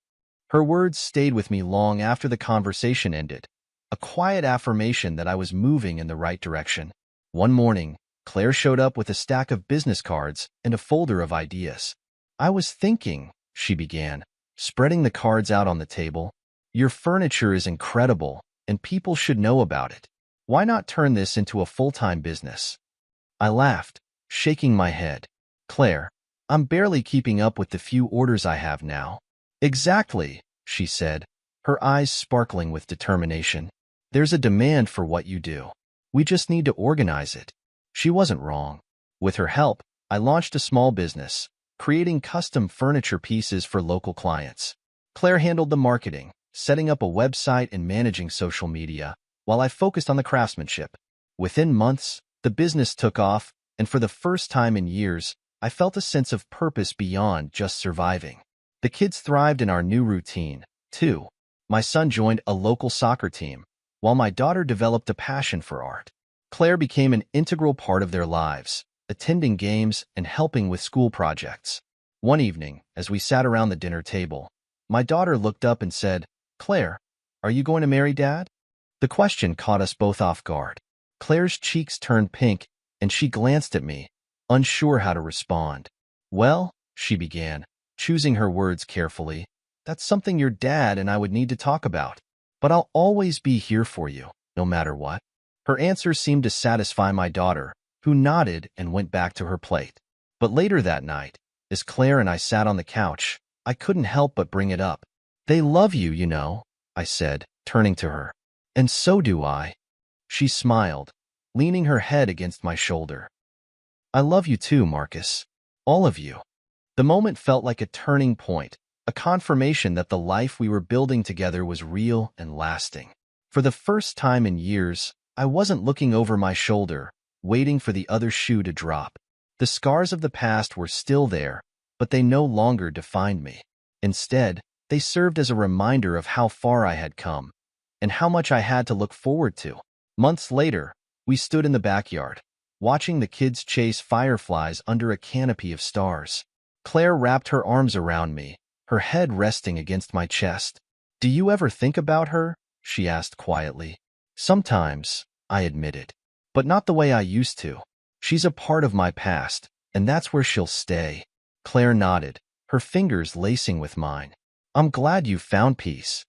Her words stayed with me long after the conversation ended, a quiet affirmation that I was moving in the right direction. One morning, Claire showed up with a stack of business cards and a folder of ideas. "I was thinking," she began, spreading the cards out on the table, "your furniture is incredible, and people should know about it. Why not turn this into a full-time business?" I laughed, shaking my head. "Claire, I'm barely keeping up with the few orders I have now." "Exactly," she said, her eyes sparkling with determination. "There's a demand for what you do. We just need to organize it." She wasn't wrong. With her help, I launched a small business, creating custom furniture pieces for local clients. Claire handled the marketing, setting up a website and managing social media, while I focused on the craftsmanship. Within months, the business took off, and for the first time in years, I felt a sense of purpose beyond just surviving. The kids thrived in our new routine, too. My son joined a local soccer team, while my daughter developed a passion for art. Claire became an integral part of their lives, attending games and helping with school projects. One evening, as we sat around the dinner table, my daughter looked up and said, "Claire, are you going to marry Dad?" The question caught us both off guard. Claire's cheeks turned pink, and she glanced at me, unsure how to respond. "Well," she began, choosing her words carefully, "that's something your dad and I would need to talk about. But I'll always be here for you, no matter what." Her answer seemed to satisfy my daughter, who nodded and went back to her plate. But later that night, As Claire and I sat on the couch, I couldn't help but bring it up. They love you, you know, I said, turning to her. And so do I. She smiled, leaning her head against my shoulder. I love you too, Marcus. All of you. The moment felt like a turning point, a confirmation that the life we were building together was real and lasting. For the first time in years, I wasn't looking over my shoulder, waiting for the other shoe to drop. The scars of the past were still there, but they no longer defined me. Instead, they served as a reminder of how far I had come, and how much I had to look forward to. Months later, we stood in the backyard, watching the kids chase fireflies under a canopy of stars. Claire wrapped her arms around me, her head resting against my chest. "Do you ever think about her?" she asked quietly. "Sometimes," I admitted, "but not the way I used to. She's a part of my past, and that's where she'll stay." Claire nodded, her fingers lacing with mine. "I'm glad you found peace."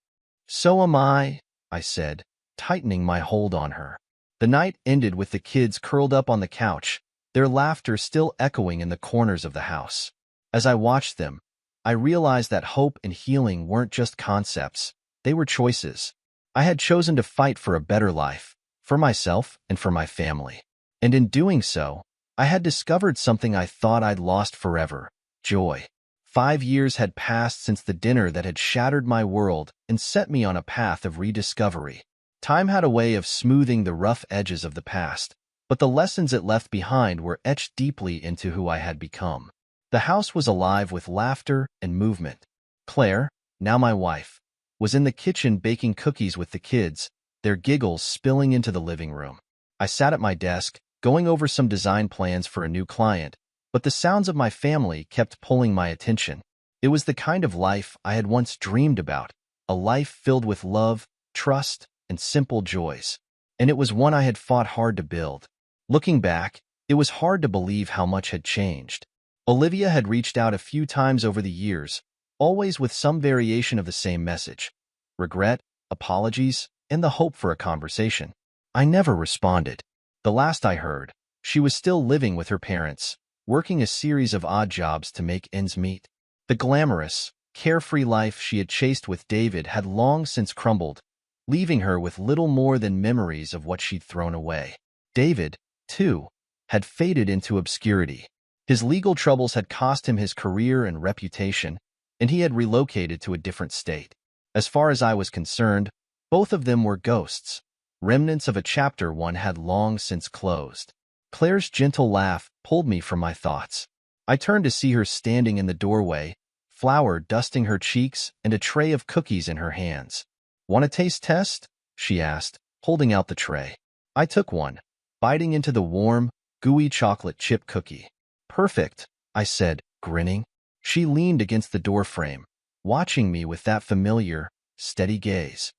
"So am I," said, tightening my hold on her. The night ended with the kids curled up on the couch, their laughter still echoing in the corners of the house. As I watched them, I realized that hope and healing weren't just concepts, they were choices. I had chosen to fight for a better life, for myself and for my family. And in doing so, I had discovered something I thought I'd lost forever: joy. 5 years had passed since the dinner that had shattered my world and set me on a path of rediscovery. Time had a way of smoothing the rough edges of the past, but the lessons it left behind were etched deeply into who I had become. The house was alive with laughter and movement. Claire, now my wife, was in the kitchen baking cookies with the kids, their giggles spilling into the living room. I sat at my desk, going over some design plans for a new client, but the sounds of my family kept pulling my attention. It was the kind of life I had once dreamed about, a life filled with love, trust, and simple joys. And it was one I had fought hard to build. Looking back, it was hard to believe how much had changed. Olivia had reached out a few times over the years, always with some variation of the same message: regret, apologies, and the hope for a conversation. I never responded. The last I heard, she was still living with her parents, working a series of odd jobs to make ends meet. The glamorous, carefree life she had chased with David had long since crumbled, leaving her with little more than memories of what she'd thrown away. David, too, had faded into obscurity. His legal troubles had cost him his career and reputation, and he had relocated to a different state. As far as I was concerned, both of them were ghosts, remnants of a chapter one had long since closed. Claire's gentle laugh pulled me from my thoughts. I turned to see her standing in the doorway, flour dusting her cheeks and a tray of cookies in her hands. "Want a taste test?" she asked, holding out the tray. I took one, biting into the warm, gooey chocolate chip cookie. "Perfect," I said, grinning. She leaned against the doorframe, watching me with that familiar, steady gaze.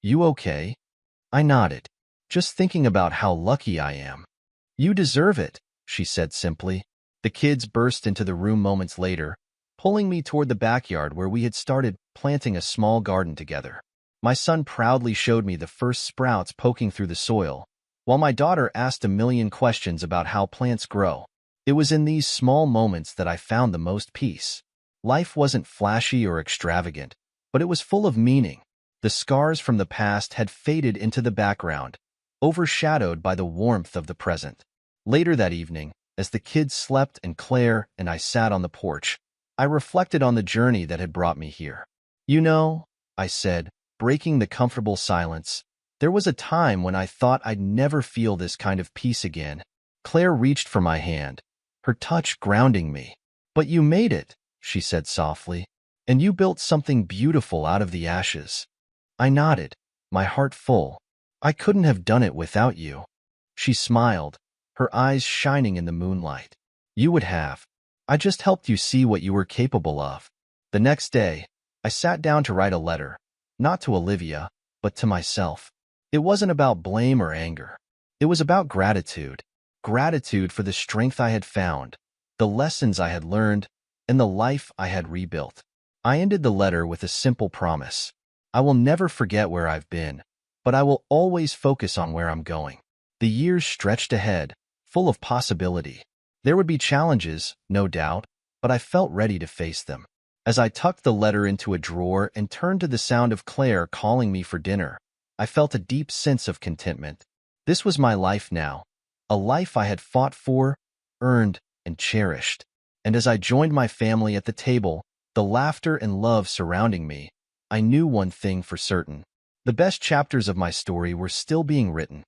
"You okay?" I nodded, just thinking about how lucky I am. "You deserve it," she said simply. The kids burst into the room moments later, pulling me toward the backyard where we had started planting a small garden together. My son proudly showed me the first sprouts poking through the soil, while my daughter asked a million questions about how plants grow. It was in these small moments that I found the most peace. Life wasn't flashy or extravagant, but it was full of meaning. The scars from the past had faded into the background, overshadowed by the warmth of the present. Later that evening, as the kids slept and Claire and I sat on the porch, I reflected on the journey that had brought me here. "You know," I said, breaking the comfortable silence, "there was a time when I thought I'd never feel this kind of peace again." Claire reached for my hand, her touch grounding me. "But you made it," she said softly, "and you built something beautiful out of the ashes." I nodded, my heart full. "I couldn't have done it without you." She smiled, her eyes shining in the moonlight. "You would have. I just helped you see what you were capable of." The next day, I sat down to write a letter, not to Olivia, but to myself. It wasn't about blame or anger. It was about gratitude. Gratitude for the strength I had found, the lessons I had learned, and the life I had rebuilt. I ended the letter with a simple promise. I will never forget where I've been, but I will always focus on where I'm going. The years stretched ahead, full of possibility. There would be challenges, no doubt, but I felt ready to face them. As I tucked the letter into a drawer and turned to the sound of Claire calling me for dinner, I felt a deep sense of contentment. This was my life now, a life I had fought for, earned, and cherished. And as I joined my family at the table, the laughter and love surrounding me, I knew one thing for certain. The best chapters of my story were still being written.